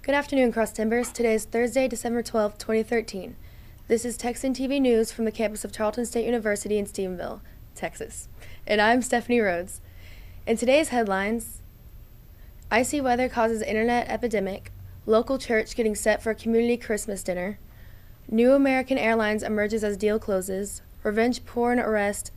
Good afternoon, Cross Timbers. Today is Thursday, December 12, 2013. This is Texan TV News from the campus of Tarleton State University in Stephenville, Texas. And I'm Stephanee Rhodes. In today's headlines, icy weather causes internet epidemic, local church getting set for a community Christmas dinner, new American Airlines emerges as deal closes, revenge porn arrest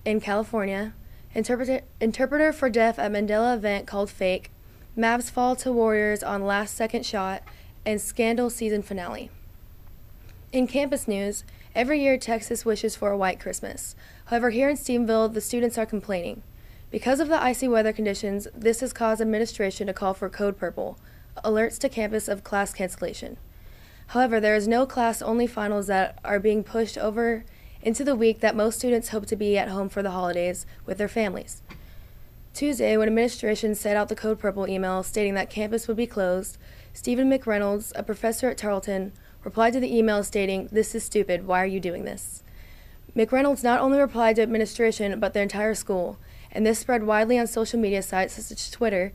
in California, interpreter for deaf at Mandela event called fake, Mavs fall to Warriors on last-second shot, and scandal season finale. In campus news, every year Texas wishes for a white Christmas. However, here in Stephenville, the students are complaining. Because of the icy weather conditions, this has caused administration to call for code purple, alerts to campus of class cancellation. However, there is no class-only finals that are being pushed over into the week that most students hope to be at home for the holidays with their families. Tuesday, when administration sent out the code purple email stating that campus would be closed, Stephen McReynolds, a professor at Tarleton, replied to the email stating, "This is stupid, why are you doing this?" McReynolds not only replied to administration, but the entire school, and this spread widely on social media sites such as Twitter,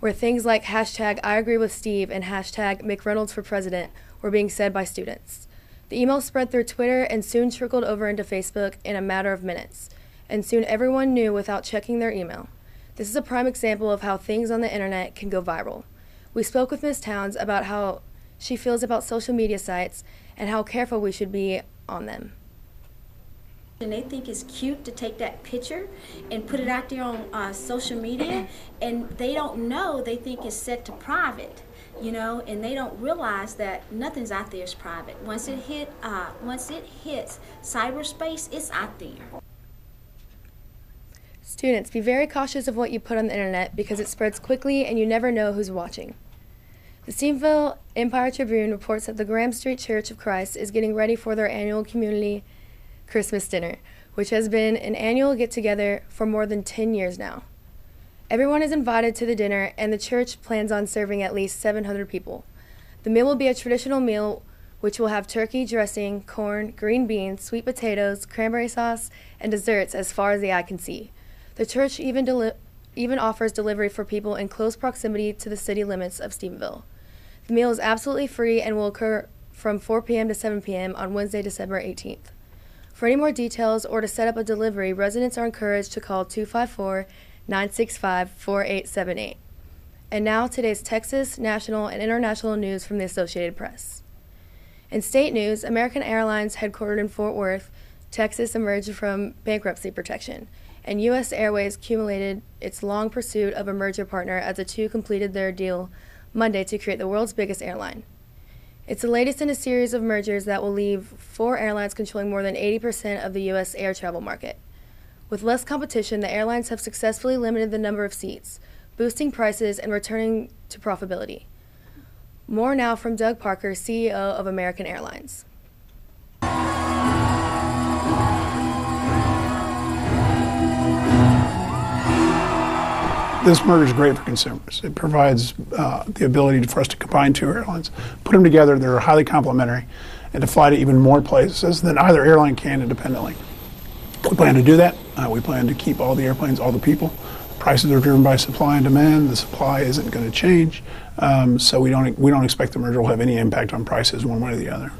where things like hashtag I agree with Steve and hashtag McReynolds for president were being said by students. The email spread through Twitter and soon trickled over into Facebook in a matter of minutes, and soon everyone knew without checking their email. This is a prime example of how things on the internet can go viral. We spoke with Ms. Towns about how she feels about social media sites and how careful we should be on them. And they think it's cute to take that picture and put it out there on social media, and they don't know, they think it's set to private, you know, and they don't realize that nothing's out there is private. Once it hits cyberspace, it's out there. Students, be very cautious of what you put on the internet because it spreads quickly and you never know who's watching. The Stephenville Empire-Tribune reports that the Graham Street Church of Christ is getting ready for their annual community Christmas dinner, which has been an annual get-together for more than 10 years now. Everyone is invited to the dinner, and the church plans on serving at least 700 people. The meal will be a traditional meal which will have turkey, dressing, corn, green beans, sweet potatoes, cranberry sauce, and desserts as far as the eye can see. The church even offers delivery for people in close proximity to the city limits of Stephenville. The meal is absolutely free and will occur from 4 p.m. to 7 p.m. on Wednesday, December 18th. For any more details or to set up a delivery, residents are encouraged to call 254-965-4878. And now, today's Texas, national, and international news from the Associated Press. In state news, American Airlines, headquartered in Fort Worth, Texas, emerged from bankruptcy protection, and U.S. Airways culminated its long pursuit of a merger partner as the two completed their deal Monday to create the world's biggest airline. It's the latest in a series of mergers that will leave 4 airlines controlling more than 80% of the U.S. air travel market. With less competition, the airlines have successfully limited the number of seats, boosting prices and returning to profitability. More now from Doug Parker, CEO of American Airlines. This merger is great for consumers. It provides the ability for us to combine 2 airlines, put them together, they're highly complementary, and to fly to even more places than either airline can independently. We plan to do that. We plan to keep all the airplanes, all the people. Prices are driven by supply and demand. The supply isn't going to change, so we don't expect the merger will have any impact on prices one way or the other.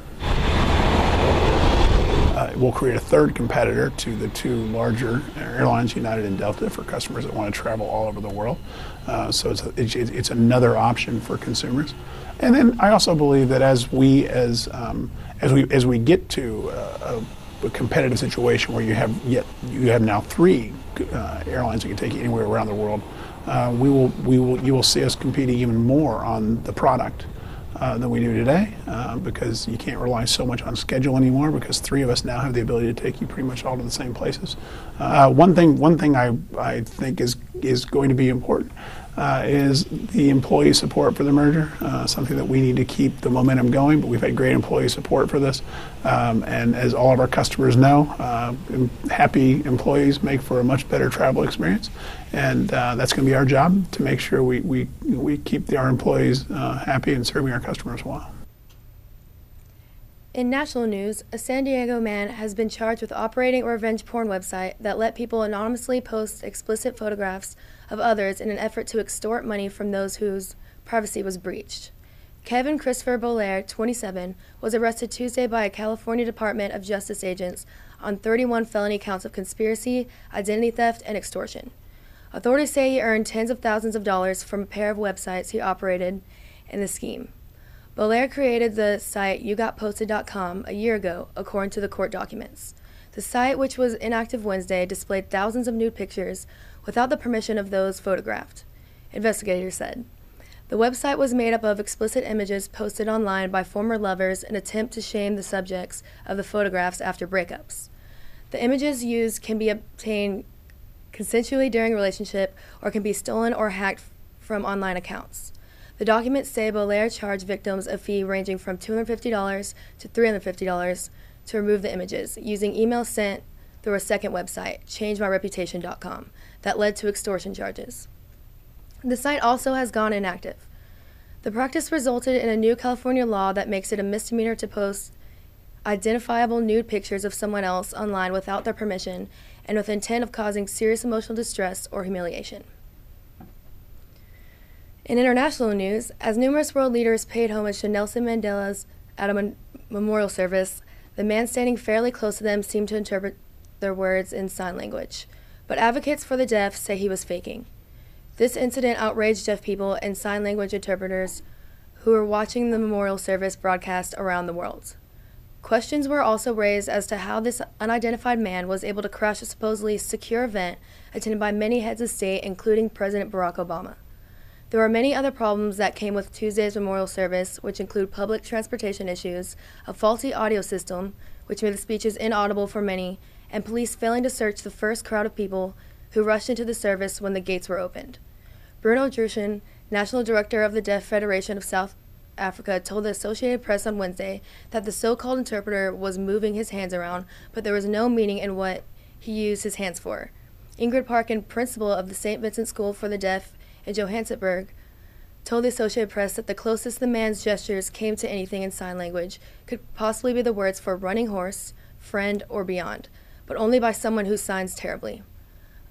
It will create a third competitor to the 2 larger airlines, United and Delta, for customers that want to travel all over the world. So it's another option for consumers. And then I also believe that as we get to a competitive situation where you have now 3 airlines that can take you anywhere around the world, you will see us competing even more on the product than we do today, because you can't rely so much on schedule anymore, because 3 of us now have the ability to take you pretty much all to the same places. One thing I think is going to be important is the employee support for the merger, something that we need to keep the momentum going, but we've had great employee support for this. And as all of our customers know, happy employees make for a much better travel experience. And that's going to be our job, to make sure we keep our employees happy and serving our customers well. In national news, a San Diego man has been charged with operating a revenge porn website that let people anonymously post explicit photographs of others in an effort to extort money from those whose privacy was breached. Kevin Christopher Bolaire, 27, was arrested Tuesday by a California Department of Justice agents on 31 felony counts of conspiracy, identity theft, and extortion. Authorities say he earned tens of thousands of dollars from a pair of websites he operated in the scheme. Bolaire created the site YouGotPosted.com a year ago, according to the court documents. The site, which was inactive Wednesday, displayed thousands of nude pictures without the permission of those photographed, investigators said. The website was made up of explicit images posted online by former lovers in an attempt to shame the subjects of the photographs after breakups. The images used can be obtained consensually during a relationship or can be stolen or hacked from online accounts. The documents say Bolaire charged victims a fee ranging from $250 to $350 to remove the images, using emails sent through a second website, ChangeMyReputation.com, that led to extortion charges. The site also has gone inactive. The practice resulted in a new California law that makes it a misdemeanor to post identifiable nude pictures of someone else online without their permission and with intent of causing serious emotional distress or humiliation. In international news, as numerous world leaders paid homage to Nelson Mandela at a memorial service, the man standing fairly close to them seemed to interpret their words in sign language, but advocates for the deaf say he was faking. This incident outraged deaf people and sign language interpreters who were watching the memorial service broadcast around the world. Questions were also raised as to how this unidentified man was able to crash a supposedly secure event attended by many heads of state, including President Barack Obama. There were many other problems that came with Tuesday's memorial service, which include public transportation issues, a faulty audio system, which made the speeches inaudible for many, and police failing to search the first crowd of people who rushed into the service when the gates were opened. Bruno Drushin, National Director of the Deaf Federation of South Africa, told the Associated Press on Wednesday that the so-called interpreter was moving his hands around, but there was no meaning in what he used his hands for. Ingrid Parkin, principal of the St. Vincent School for the Deaf in Johannesburg, told the Associated Press that the closest the man's gestures came to anything in sign language could possibly be the words for running horse, friend, or beyond, but only by someone who signs terribly.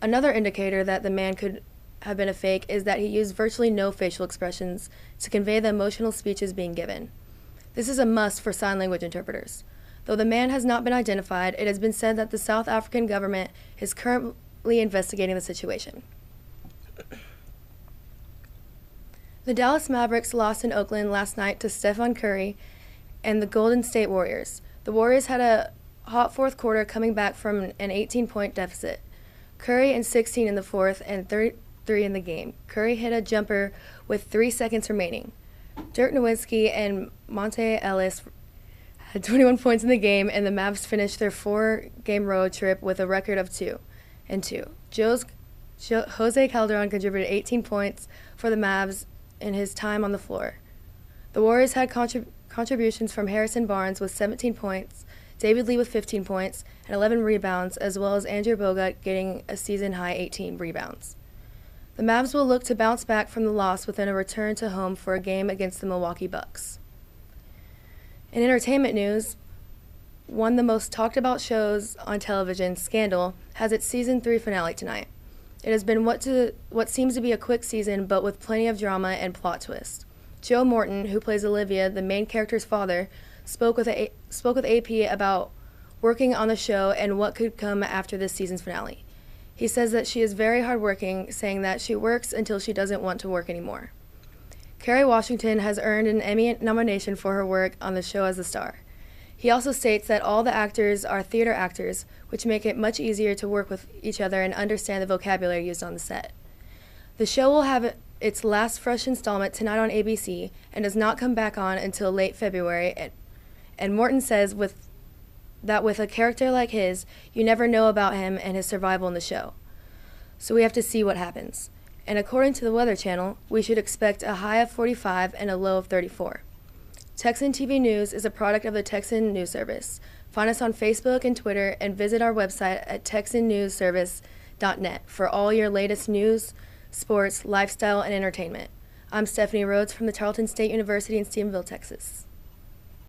Another indicator that the man could have been a fake is that he used virtually no facial expressions to convey the emotional speeches being given. This is a must for sign language interpreters. Though the man has not been identified, it has been said that the South African government is currently investigating the situation. The Dallas Mavericks lost in Oakland last night to Stephen Curry and the Golden State Warriors. The Warriors had a hot fourth quarter, coming back from an 18-point deficit. Curry in 16 in the fourth and 33 in the game. Curry hit a jumper with 3 seconds remaining. Dirk Nowitzki and Monte Ellis had 21 points in the game, and the Mavs finished their 4-game road trip with a record of 2-2. Jose Calderon contributed 18 points for the Mavs in his time on the floor. The Warriors had contributions from Harrison Barnes with 17 points, David Lee with 15 points and 11 rebounds, as well as Andrew Bogut getting a season-high 18 rebounds. The Mavs will look to bounce back from the loss within a return to home for a game against the Milwaukee Bucks. In entertainment news, one of the most talked-about shows on television, Scandal, has its Season 3 finale tonight. It has been what seems to be a quick season, but with plenty of drama and plot twists. Joe Morton, who plays Olivia, the main character's father, spoke with AP about working on the show and what could come after this season's finale. He says that she is very hardworking, saying that she works until she doesn't want to work anymore. Kerry Washington has earned an Emmy nomination for her work on the show as a star. He also states that all the actors are theater actors, which make it much easier to work with each other and understand the vocabulary used on the set. The show will have its last fresh installment tonight on ABC and does not come back on until late February. And Morton says with a character like his, you never know about him and his survival in the show. So we have to see what happens. And according to the Weather Channel, we should expect a high of 45 and a low of 34. Texan TV News is a product of the Texan News Service. Find us on Facebook and Twitter and visit our website at texannewsservice.net for all your latest news, sports, lifestyle, and entertainment. I'm Stephanee Rhodes from the Tarleton State University in Stephenville, Texas.